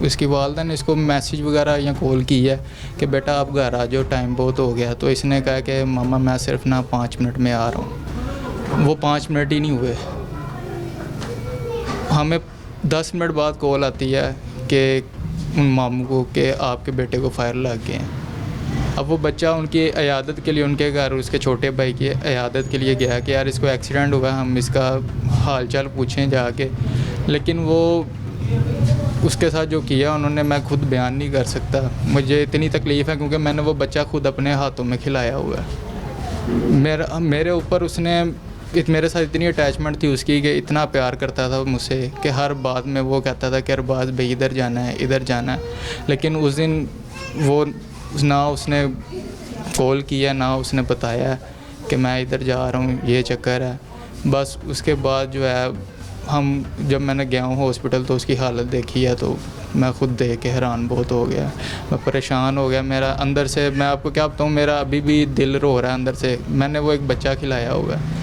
इसकी वालदा ने इसको मैसेज वगैरह या कॉल की है कि बेटा आप घर आ जाओ, टाइम बहुत हो गया। तो इसने कहा कि मामा मैं सिर्फ ना 5 मिनट में आ रहा हूँ। वो 5 मिनट ही नहीं हुए, हमें 10 मिनट बाद कॉल आती है कि उन मामू को कि आपके बेटे को फायर लग गए हैं। अब वो बच्चा उनकी इयादत के लिए उनके घर उसके छोटे भाई की इयादत के लिए गया कि यार इसको एक्सीडेंट हुआ, हम इसका हाल चाल पूछें जाके। लेकिन वो उसके साथ जो किया उन्होंने, मैं खुद बयान नहीं कर सकता। मुझे इतनी तकलीफ़ है क्योंकि मैंने वो बच्चा खुद अपने हाथों में खिलाया हुआ है। मेरे ऊपर उसने मेरे साथ इतनी अटैचमेंट थी उसकी कि इतना प्यार करता था मुझसे कि हर बात में वो कहता था कि अरबाज़ भाई इधर जाना है, इधर जाना है। लेकिन उस दिन वो ना उसने कॉल किया ना उसने बताया कि मैं इधर जा रहा हूँ, ये चक्कर है। बस उसके बाद जो है जब मैंने गया हूँ हॉस्पिटल तो उसकी हालत देखी है तो मैं खुद देख के हैरान बहुत हो गया, मैं परेशान हो गया। मेरा अंदर से, मैं आपको क्या बताऊँ, मेरा अभी भी दिल रो रहा है अंदर से। मैंने वो एक बच्चा खिलाया हुआ है।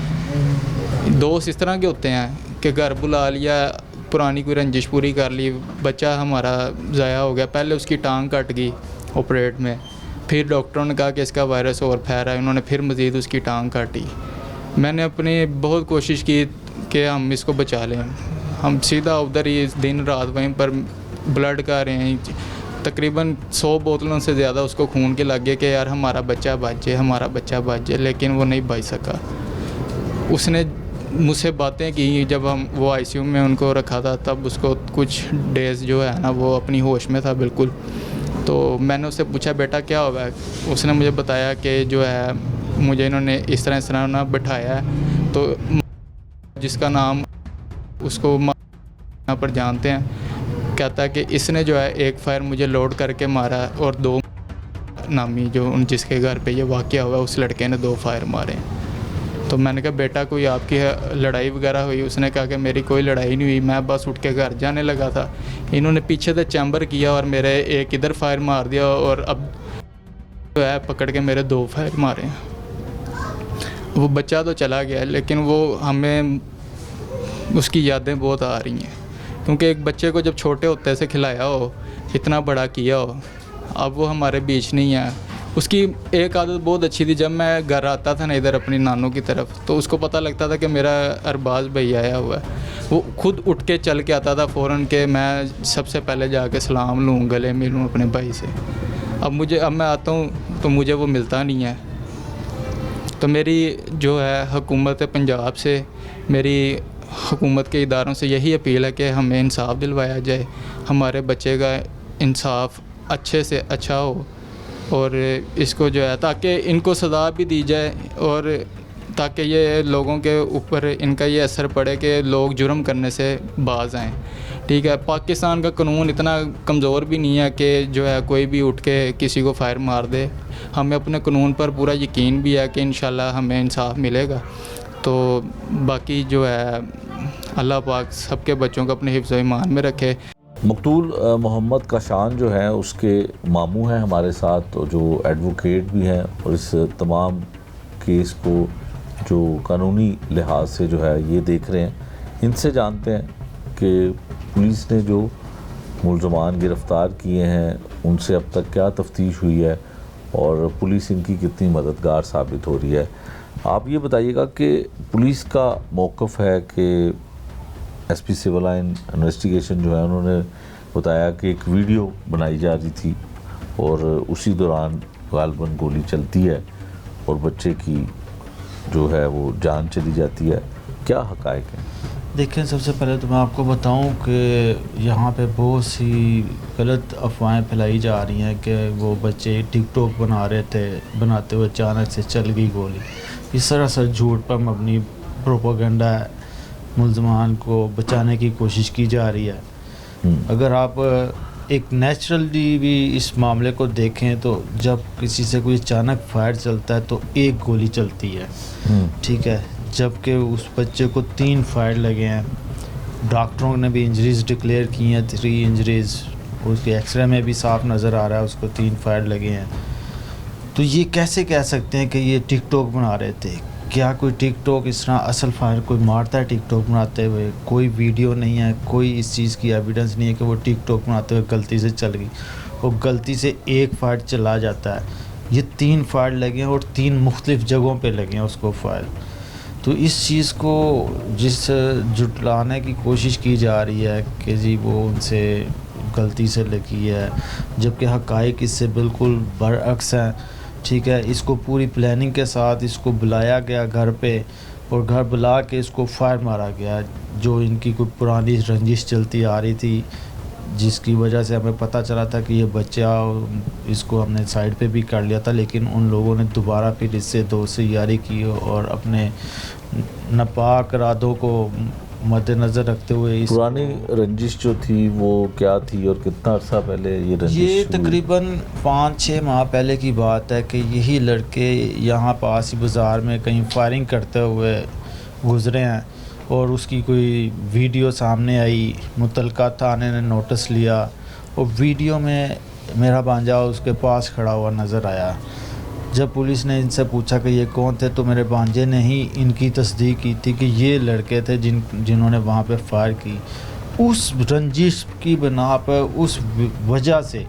दोस्त इस तरह के होते हैं कि घर बुला लिया, पुरानी कोई रंजिश पूरी कर ली, बच्चा हमारा ज़ाया हो गया। पहले उसकी टांग कट गई ऑपरेट में, फिर डॉक्टरों ने कहा कि इसका वायरस और फैल रहा है, उन्होंने फिर मज़ीद उसकी टांग काटी। मैंने अपनी बहुत कोशिश की कि हम इसको बचा लें। हम सीधा उधर ही दिन रात वहीं पर ब्लड का रहे हैं, तकरीबन 100 बोतलों से ज़्यादा उसको खून के लग गए कि यार हमारा बच्चा बच जाए, हमारा बच्चा बच जाए। लेकिन वो नहीं बच सका। उसने मुझसे बातें की जब वो आईसीयू में उनको रखा था, तब उसको कुछ डेज़ जो है ना वो अपनी होश में था बिल्कुल। तो मैंने उससे पूछा बेटा क्या हुआ है। उसने मुझे बताया कि जो है मुझे इन्होंने इस तरह ना बिठाया है, तो जिसका नाम उसको यहाँ पर जानते हैं, कहता है कि इसने जो है एक फायर मुझे लोड करके मारा और 2 नामी जो जिसके घर पे ये वाक़या हुआ उस लड़के ने 2 फायर मारे। तो मैंने कहा बेटा कोई आपकी लड़ाई वगैरह हुई? उसने कहा कि मेरी कोई लड़ाई नहीं हुई, मैं बस उठ के घर जाने लगा था। इन्होंने पीछे से चैम्बर किया और मेरे एक इधर फायर मार दिया और अब जो है पकड़ के मेरे 2 फायर मारे हैं। वो बच्चा तो चला गया लेकिन वो हमें उसकी यादें बहुत आ रही हैं, क्योंकि एक बच्चे को जब छोटे होते से खिलाया हो, इतना बड़ा किया हो, अब वो हमारे बीच नहीं है। उसकी एक आदत बहुत अच्छी थी, जब मैं घर आता था ना इधर अपनी नानों की तरफ, तो उसको पता लगता था कि मेरा अरबाज़ भाई आया हुआ है, वो खुद उठ के चल के आता था फ़ौरन के मैं सबसे पहले जाके सलाम लूँ, गले मिलूँ अपने भाई से। अब मैं आता हूँ तो मुझे वो मिलता नहीं है। तो मेरी जो है हुकूमत पंजाब से, मेरी हुकूमत के इदारों से यही अपील है कि हमें इंसाफ दिलवाया जाए, हमारे बच्चे का इंसाफ अच्छे से अच्छा हो और इसको जो है ताकि इनको सज़ा भी दी जाए और ताकि ये लोगों के ऊपर इनका ये असर पड़े कि लोग जुर्म करने से बाज आएँ। ठीक है, पाकिस्तान का कानून इतना कमज़ोर भी नहीं है कि जो है कोई भी उठ के किसी को फायर मार दे। हमें अपने कानून पर पूरा यकीन भी है कि इंशाल्लाह हमें इंसाफ मिलेगा। तो बाकी जो है अल्लाह पाक सबके बच्चों को अपने हिफ्ज़ ईमान में रखे। मकतूल मोहम्मद काशान जो है उसके मामू हैं हमारे साथ, तो जो एडवोकेट भी हैं और इस तमाम केस को जो कानूनी लिहाज से जो है ये देख रहे हैं। इनसे जानते हैं कि पुलिस ने जो मुलज़मान गिरफ़्तार किए हैं उनसे अब तक क्या तफ्तीश हुई है और पुलिस इनकी कितनी मददगार साबित हो रही है। आप ये बताइएगा कि पुलिस का मौक़िफ़ है कि एसपी सिविल लाइन इन्वेस्टिगेशन जो है उन्होंने बताया कि एक वीडियो बनाई जा रही थी और उसी दौरान गालबन गोली चलती है और बच्चे की जो है वो जान चली जाती है। क्या हक़ाइक़ है? देखें, सबसे पहले तो मैं आपको बताऊं कि यहाँ पे बहुत सी गलत अफवाहें फैलाई जा रही हैं कि वो बच्चे टिकटॉक बना रहे थे, बनाते हुए अचानक से चल गई गोली। इस सरासर झूठ पर मबनी प्रोपेगेंडा है, मुल्ज़मान को बचाने की कोशिश की जा रही है। अगर आप एक नेचुरली भी इस मामले को देखें तो जब किसी से कोई अचानक फायर चलता है तो एक गोली चलती है, ठीक है, जबकि उस बच्चे को 3 फायर लगे हैं। डॉक्टरों ने भी इंजरीज़ डिक्लेयर की हैं, 3 इंजरीज़, उसके एक्सरे में भी साफ नज़र आ रहा है उसको 3 फायर लगे हैं। तो ये कैसे कह सकते हैं कि ये टिकटॉक बना रहे थे? क्या कोई टिकटॉक इस तरह असल फायर कोई मारता है टिकटॉक बनाते हुए? कोई वीडियो नहीं है, कोई इस चीज़ की एविडेंस नहीं है कि वो टिकटॉक बनाते हुए गलती से चल गई और गलती से एक फायर चला जाता है। ये 3 फायर लगे हैं और 3 मुख्तलिफ जगहों पे लगे हैं उसको फायर। तो इस चीज़ को जिस जुटलाने की कोशिश की जा रही है कि जी वो उनसे गलती से लगी है, जबकि हक़ाइक़ इससे बिल्कुल बरअक्स हैं। ठीक है, इसको पूरी प्लानिंग के साथ इसको बुलाया गया घर पे और घर बुला के इसको फायर मारा गया, जो इनकी कोई पुरानी रंजिश चलती आ रही थी, जिसकी वजह से हमें पता चला था कि ये बच्चा, इसको हमने साइड पे भी कर लिया था, लेकिन उन लोगों ने दोबारा फिर इससे दोस्ती यारी की और अपने नापाक इरादों को मद्देनज़र रखते हुए इस पुरानी रंजिश जो थी वो क्या थी और कितना अर्सा पहले ये रंजिश ये हुई? तकरीबन 5-6 माह पहले की बात है कि यही लड़के यहाँ पास ही बाज़ार में कहीं फायरिंग करते हुए गुज़रे हैं और उसकी कोई वीडियो सामने आई। मुतलका थाने ने नोटिस लिया और वीडियो में मेरा भांजा उसके पास खड़ा हुआ नज़र आया। जब पुलिस ने इनसे पूछा कि ये कौन थे, तो मेरे भांजे ने ही इनकी तस्दीक की थी कि ये लड़के थे जिन्होंने वहाँ पे फायर की। उस रंजिश की बिना पर, उस वजह से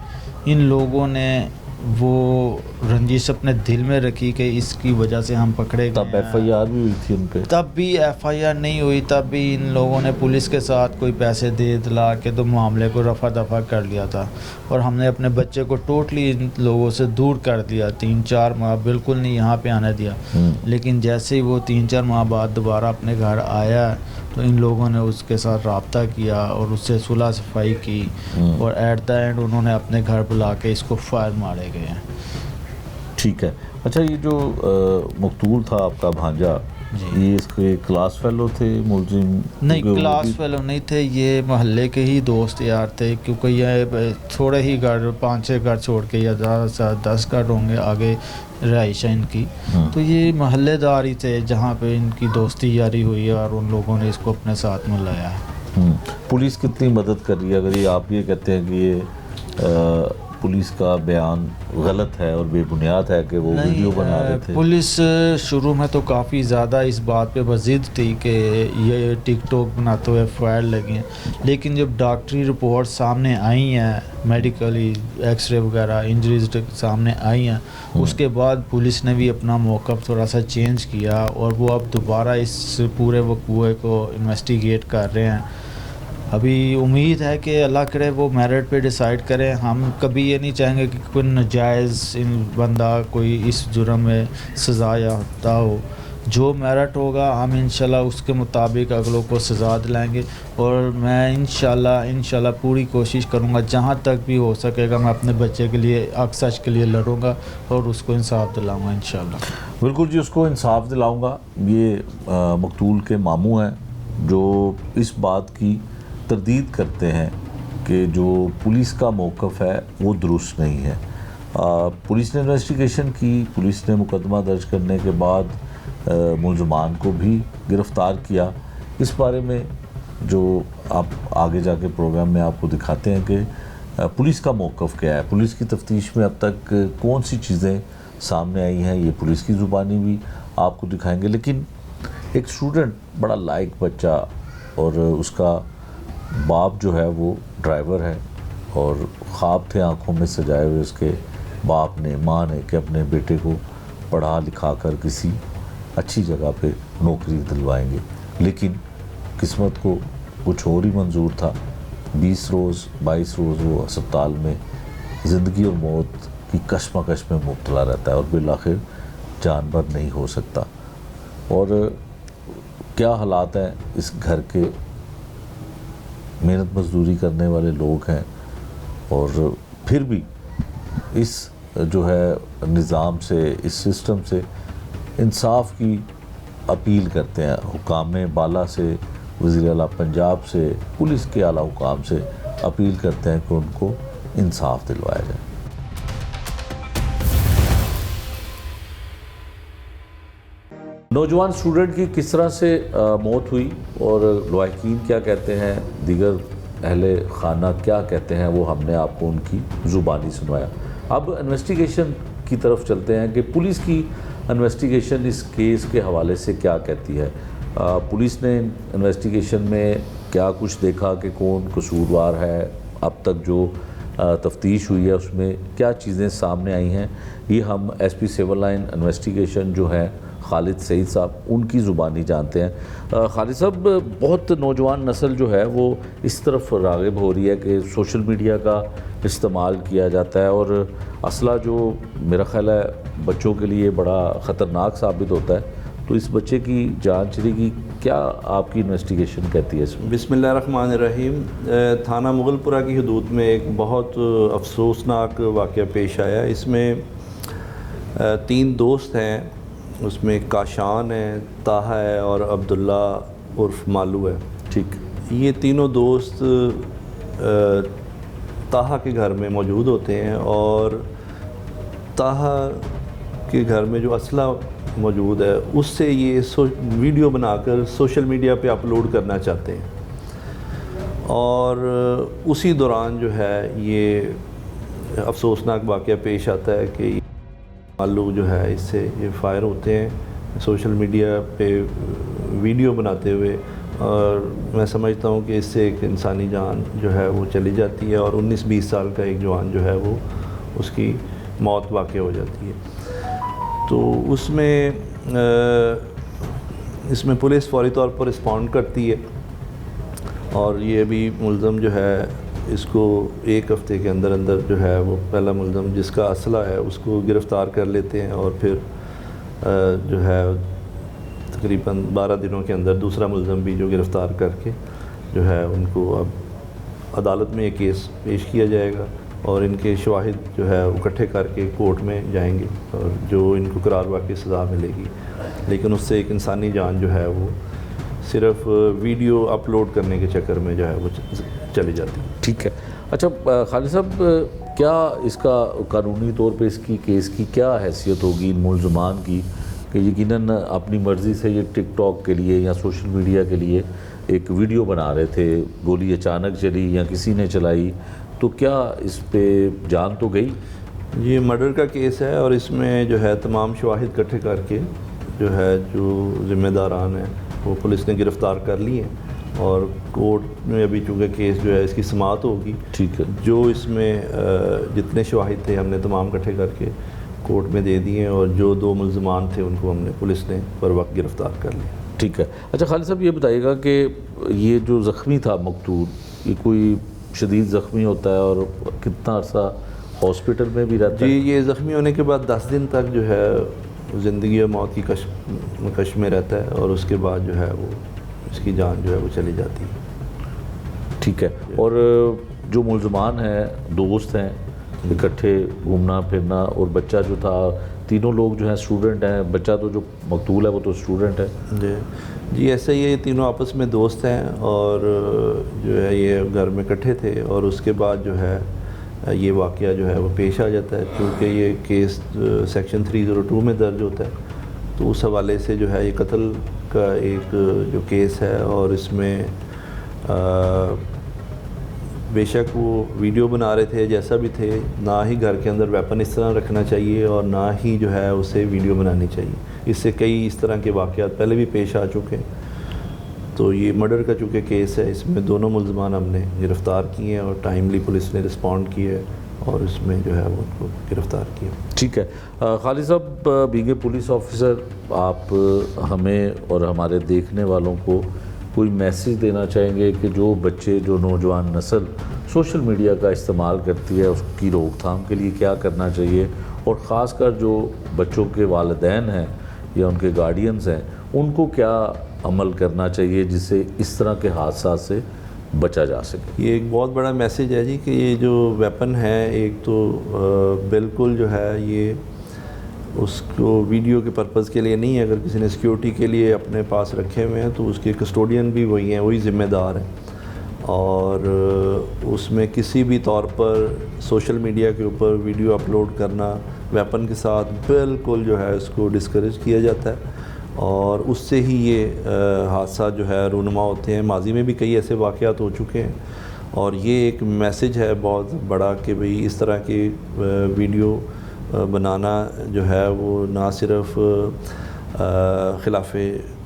इन लोगों ने वो रंजिश अपने दिल में रखी कि इसकी वजह से हम पकड़े गए। तब FIR भी हुई थी उन पे? तब भी FIR नहीं हुई, तब भी इन लोगों ने पुलिस के साथ कोई पैसे दे दिला के तो मामले को रफा दफा कर लिया था और हमने अपने बच्चे को टोटली इन लोगों से दूर कर दिया। 3-4 माह बिल्कुल नहीं यहाँ पे आने दिया। लेकिन जैसे ही वो 3-4 माह बाद दोबारा अपने घर आया तो इन लोगों ने उसके साथ रब्ता किया और उससे सुलह सफाई की और एट द एंड उन्होंने अपने घर बुला के इसको फायर मारे गए हैं। ठीक है। अच्छा, ये जो मकतूल था आपका भांजा, ये इसके क्लास फेलो थे, मुलजिम? नहीं, क्लास फेलो नहीं थे, ये मोहल्ले के ही दोस्त यार थे, क्योंकि ये थोड़े ही घर 5-6 घर छोड़ के या 10 घर होंगे आगे रहाइश है इनकी। तो ये मोहल्लेदार ही थे जहाँ पे इनकी दोस्ती यारी हुई है और उन लोगों ने इसको अपने साथ में लाया है। पुलिस कितनी मदद कर रही है? अगर ये आप ये कहते हैं कि ये पुलिस का बयान गलत है और बेबुनियाद है कि वो वीडियो बना रहे थे? पुलिस शुरू में तो काफ़ी ज़्यादा इस बात पे बज़िद थी कि ये टिकटॉक बनाते हुए फायर लगे हैं, लेकिन जब डॉक्टरी रिपोर्ट सामने आई हैं, मेडिकली एक्सरे वगैरह इंजरीज सामने आई हैं, उसके बाद पुलिस ने भी अपना मौक़िफ़ थोड़ा सा चेंज किया और वो अब दोबारा इस पूरे वक़ूए को इन्वेस्टिगेट कर रहे हैं। अभी उम्मीद है कि अल्लाह करे वो मेरिट पे डिसाइड करें। हम कभी ये नहीं चाहेंगे कि कोई नाजायज़ बंदा कोई इस जुर्म में सज़ा याफ्ता हो। जो मेरिट होगा हम इंशाल्लाह उसके मुताबिक अगलों को सज़ा दिलाएंगे और मैं इंशाल्लाह पूरी कोशिश करूँगा, जहाँ तक भी हो सकेगा मैं अपने बच्चे के लिए, हक सच के लिए लड़ूँगा और उसको इंसाफ दिलाऊँगा इंशाल्लाह। बिल्कुल जी, उसको इंसाफ दिलाऊँगा। ये मकतूल के मामू हैं जो इस बात की तरदीद करते हैं कि जो पुलिस का मौक़िफ़ है वो दुरुस्त नहीं है। पुलिस ने इन्वेस्टिगेशन की, पुलिस ने मुकदमा दर्ज करने के बाद मुलज़मान को भी गिरफ़्तार किया। इस बारे में जो आप आगे जाके प्रोग्राम में आपको दिखाते हैं कि पुलिस का मौक़िफ़ क्या है, पुलिस की तफ्तीश में अब तक कौन सी चीज़ें सामने आई हैं, ये पुलिस की ज़ुबानी भी आपको दिखाएंगे। लेकिन एक स्टूडेंट, बड़ा लायक बच्चा, और उसका बाप जो है वो ड्राइवर है और ख्वाब थे आंखों में सजाए हुए उसके बाप ने, माँ ने, कि अपने बेटे को पढ़ा लिखा कर किसी अच्छी जगह पे नौकरी दिलवाएंगे। लेकिन किस्मत को कुछ और ही मंजूर था। 20 रोज़ 22 रोज़ वो अस्पताल में ज़िंदगी और मौत की कशमकश में मुब्तला रहता है और बिलाखिर जानवर नहीं हो सकता। और क्या हालात हैं इस घर के, मेहनत मजदूरी करने वाले लोग हैं और फिर भी इस जो है निज़ाम से, इस सिस्टम से इंसाफ की अपील करते हैं। हुकाम बाला से, वज़ीर आला पंजाब से, पुलिस के आला हुकाम से अपील करते हैं कि उनको इंसाफ दिलवाया जाए। नौजवान स्टूडेंट की किस तरह से मौत हुई और लवाहिकीन क्या कहते हैं, दीगर अहले खाना क्या कहते हैं, वो हमने आपको उनकी ज़ुबानी सुनवाया। अब इन्वेस्टिगेशन की तरफ चलते हैं कि पुलिस की इन्वेस्टिगेशन इस केस के हवाले से क्या कहती है। पुलिस ने इन्वेस्टिगेशन में क्या कुछ देखा कि कौन कसूरवार है, अब तक जो तफ्तीश हुई है उसमें क्या चीज़ें सामने आई हैं, ये हम एसपी सिविल लाइन इन्वेस्टिगेशन जो है खालिद सईद साहब उनकी ज़ुबानी जानते हैं। खालिद साहब, बहुत नौजवान नस्ल जो है वो इस तरफ राग़िब हो रही है कि सोशल मीडिया का इस्तेमाल किया जाता है और असला जो मेरा ख़्याल है बच्चों के लिए बड़ा ख़तरनाक साबित होता है, तो इस बच्चे की जान चलेगी, क्या आपकी इन्वेस्टिगेशन कहती है इसमें? बिस्मिल्लाहिर्रहमानिर्रहीम। थाना मुगलपुरा की हदूद में एक बहुत अफसोसनाक वाक़या पेश आया। इसमें 3 दोस्त हैं, उसमें काशान है, ताहा है और अब्दुल्ला उर्फ मालू है। ठीक। ये तीनों दोस्त ताहा के घर में मौजूद होते हैं और ताहा के घर में जो असला मौजूद है उससे ये वीडियो बनाकर सोशल मीडिया पे अपलोड करना चाहते हैं और उसी दौरान जो है ये अफसोसनाक वाक़या पेश आता है कि मालू जो है इससे ये फायर होते हैं सोशल मीडिया पे वीडियो बनाते हुए, और मैं समझता हूँ कि इससे एक इंसानी जान जो है वो चली जाती है और 19-20 साल का एक जवान जो है वो उसकी मौत वाक़ हो जाती है। तो इसमें पुलिस फौरी तौर पर रिस्पॉन्ड करती है और ये भी मुल्ज़म जो है इसको 1 हफ़्ते के अंदर अंदर जो है वो पहला मुल्ज़म जिसका असला है उसको गिरफ़्तार कर लेते हैं और फिर जो है तकरीबन 12 दिनों के अंदर दूसरा मुल्ज़म भी जो गिरफ़्तार करके जो है उनको अब अदालत में ये केस पेश किया जाएगा और इनके शवाहिद जो है इकट्ठे करके कोर्ट में जाएंगे और जो इनको करार वाक़ई सज़ा मिलेगी, लेकिन उससे एक इंसानी जान जो है वो सिर्फ वीडियो अपलोड करने के चक्कर में जो है वो चली जाती है। ठीक है। अच्छा खालिद साहब, क्या इसका कानूनी तौर पे इसकी केस की क्या हैसियत होगी इन मुल्ज़मान की कि यकीनन अपनी मर्ज़ी से ये टिकटॉक के लिए या सोशल मीडिया के लिए एक वीडियो बना रहे थे, गोली अचानक चली या किसी ने चलाई, तो क्या इस पे जान तो गई? ये मर्डर का केस है और इसमें जो है तमाम शवाहिद इकट्ठे करके जो है जो ज़िम्मेदारान हैं वो पुलिस ने गिरफ़्तार कर लिए हैं और कोर्ट में अभी चूँकि केस जो है इसकी समाअत होगी। ठीक है। जो इसमें जितने शवाहिद थे हमने तमाम इकट्ठे करके कोर्ट में दे दिए और जो 2 मुल्ज़मान थे उनको हमने पुलिस ने बर वक्त गिरफ़्तार कर लिया। ठीक है। अच्छा खालिद साहब, ये बताइएगा कि ये जो ज़ख्मी था मकतूल, ये कोई शदीद ज़ख्मी होता है और कितना अर्सा हॉस्पिटल में भी रहता है? जी, ये ज़ख्मी होने के बाद 10 दिन तक जो है ज़िंदगी और मौत की कश में रहता है और उसके बाद जो है वो इसकी जान जो है वो चली जाती है। ठीक है। और जो मुल्ज़मान हैं, दोस्त हैं, इकट्ठे घूमना फिरना और बच्चा जो था, तीनों लोग जो हैं स्टूडेंट हैं, बच्चा तो जो मकतूल है वो तो स्टूडेंट है। जी ऐसे ही ये तीनों आपस में दोस्त हैं और जो है ये घर में इकट्ठे थे और उसके बाद जो है ये वाक़या जो है वो पेश आ जाता है। क्योंकि ये केस सेक्शन 302 में दर्ज होता है तो उस हवाले से जो है ये कत्ल का एक जो केस है और इसमें बेशक वो वीडियो बना रहे थे जैसा भी थे, ना ही घर के अंदर वेपन इस तरह रखना चाहिए और ना ही जो है उसे वीडियो बनानी चाहिए। इससे कई इस तरह के वाक़यात पहले भी पेश आ चुके हैं। तो ये मर्डर का चूँकि केस है इसमें दोनों मुल्ज़मान हमने गिरफ़्तार किए हैं और टाइमली पुलिस ने रिस्पॉन्ड किया और इसमें जो है वो उनको गिरफ़्तार किया। ठीक है। खालिद साहब, बींग पुलिस ऑफिसर, आप हमें और हमारे देखने वालों को कोई मैसेज देना चाहेंगे कि जो बच्चे, जो नौजवान नस्ल सोशल मीडिया का इस्तेमाल करती है उसकी रोकथाम के लिए क्या करना चाहिए, और ख़ासकर जो बच्चों के वालिदैन हैं या उनके गार्डियंस हैं उनको क्या अमल करना चाहिए जिससे इस तरह के हादसा से बचा जा सके? ये एक बहुत बड़ा मैसेज है जी कि ये जो वेपन है एक तो बिल्कुल जो है ये उसको वीडियो के पर्पज़ के लिए नहीं है। अगर किसी ने सिक्योरिटी के लिए अपने पास रखे हुए हैं तो उसके कस्टोडियन भी वही हैं, वही ज़िम्मेदार हैं और उसमें किसी भी तौर पर सोशल मीडिया के ऊपर वीडियो अपलोड करना वेपन के साथ बिल्कुल जो है इसको डिस्करेज किया जाता है और उससे ही ये हादसा जो है रूनुमा होते हैं। माजी में भी कई ऐसे वाक़यात हो चुके हैं और ये एक मैसेज है बहुत बड़ा कि भाई इस तरह की वीडियो बनाना जो है वो ना सिर्फ ख़िलाफ़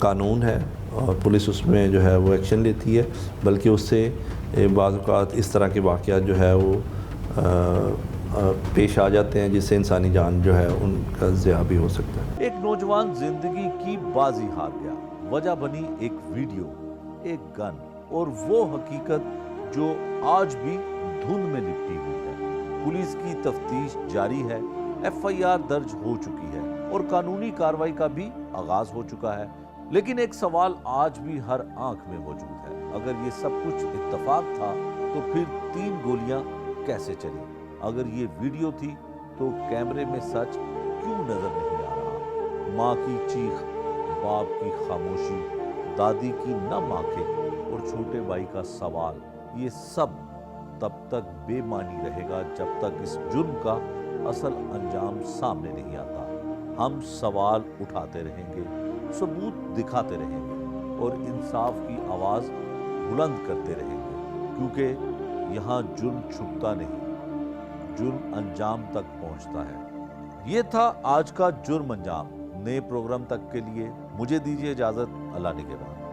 कानून है और पुलिस उसमें जो है वो एक्शन लेती है, बल्कि उससे बाज़ औक़ात इस तरह के वाक़यात जो है वो पेश आ जाते हैं जिससे इंसानी जान जो है उनका ज़िया भी हो सकता है। एक नौजवान जिंदगी की बाजी हार गया, वजह बनी एक वीडियो, एक गन और वो हकीकत जो आज भी धुंध में लिपटी हुई है। पुलिस की तफ्तीश जारी है, FIR दर्ज हो चुकी है और कानूनी कार्रवाई का भी आगाज हो चुका है। लेकिन एक सवाल आज भी हर आंख में मौजूद है, अगर ये सब कुछ इत्तेफाक था तो फिर 3 गोलियां कैसे चली? अगर ये वीडियो थी तो कैमरे में सच क्यों नजर नहीं आ रहा? माँ की चीख, बाप की खामोशी, दादी की नम आंखें और छोटे भाई का सवाल, ये सब तब तक बेमानी रहेगा जब तक इस जुर्म का असल अंजाम सामने नहीं आता। हम सवाल उठाते रहेंगे, सबूत दिखाते रहेंगे और इंसाफ की आवाज बुलंद करते रहेंगे, क्योंकि यहाँ जुर्म छुपता नहीं, जुर्म अंजाम तक पहुंचता है। ये था आज का जुर्म अंजाम। नए प्रोग्राम तक के लिए मुझे दीजिए इजाजत। अल्लाह निगहबान।